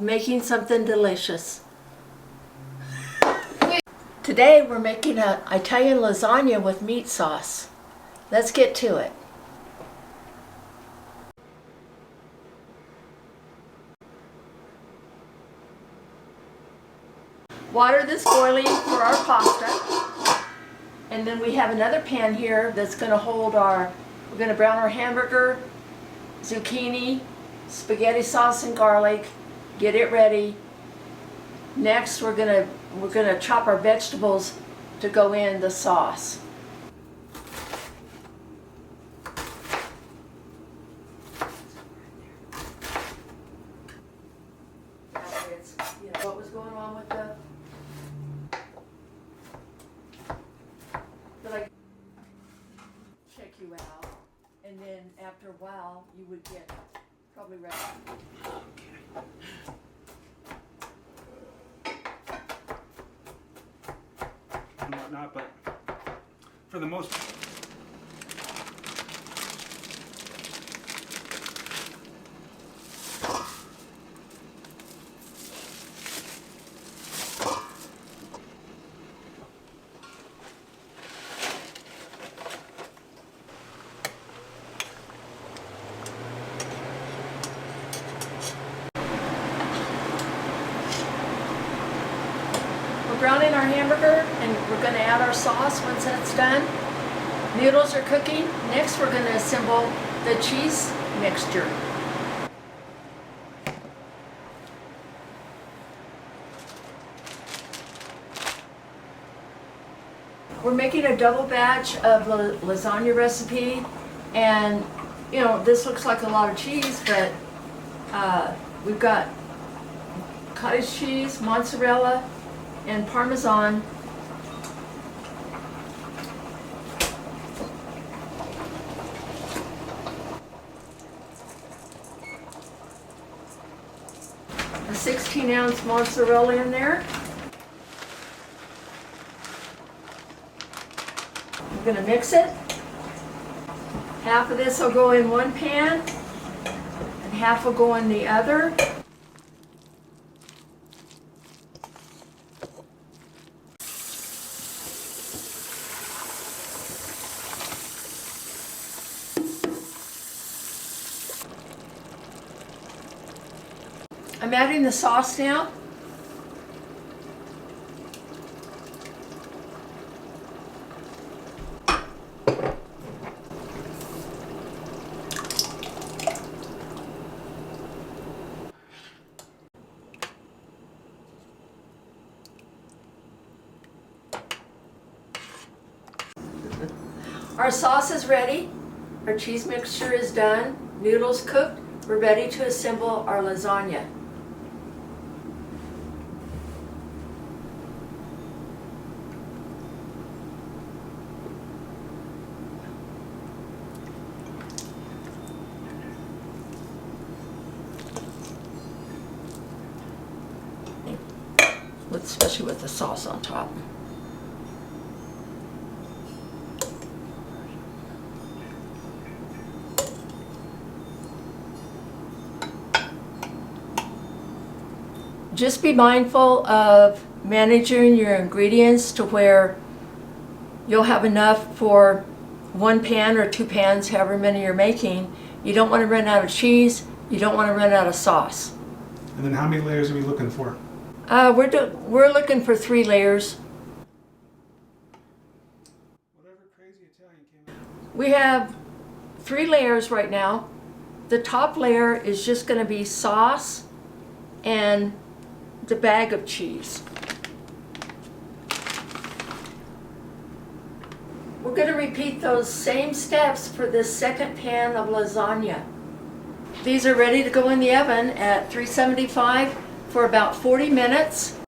Making something delicious. Today we're making an Italian lasagna with meat sauce. Let's get to it. Water that's boiling for our pasta. And then we have another pan here that's going to hold we're going to brown our hamburger, zucchini, spaghetti sauce and garlic. Get it ready. Next we're gonna chop our vegetables to go in the sauce. What was going on with like check you out, and then after a while you would get probably ready. And whatnot, but for the most part, Browning our hamburger, and we're going to add our sauce once that's done. Noodles are cooking. Next we're going to assemble the cheese mixture. We're making a double batch of lasagna recipe, and you know, this looks like a lot of cheese, but we've got cottage cheese, mozzarella, and Parmesan. A 16-ounce mozzarella in there. I'm going to mix it. Half of this will go in one pan and half will go in the other. I'm adding the sauce now. Our sauce is ready. Our cheese mixture is done. Noodles cooked. We're ready to assemble our lasagna. Especially with the sauce on top. Just be mindful of managing your ingredients to where you'll have enough for one pan or two pans, however many you're making. You don't want to run out of cheese. You don't want to run out of sauce. and then how many layers are we looking for? We're looking for 3 layers. Whatever crazy Italian came out. We have 3 layers right now. The top layer is just going to be sauce and the bag of cheese. We're going to repeat those same steps for this second pan of lasagna. These are ready to go in the oven at 375 for about 40 minutes.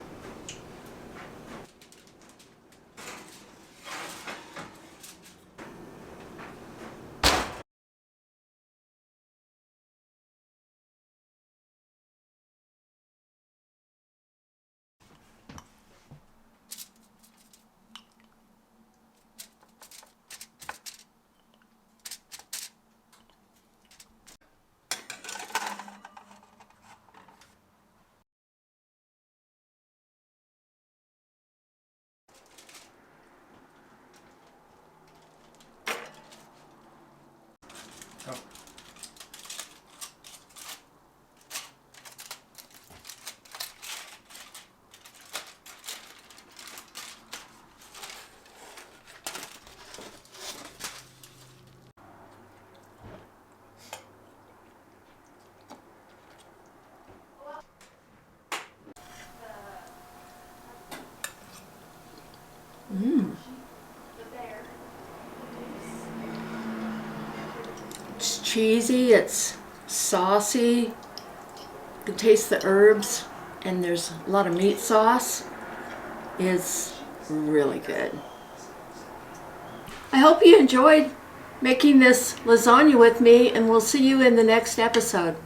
cheesy, it's saucy. You can taste the herbs, and there's a lot of meat sauce. It's really good. I hope you enjoyed making this lasagna with me, and we'll see you in the next episode.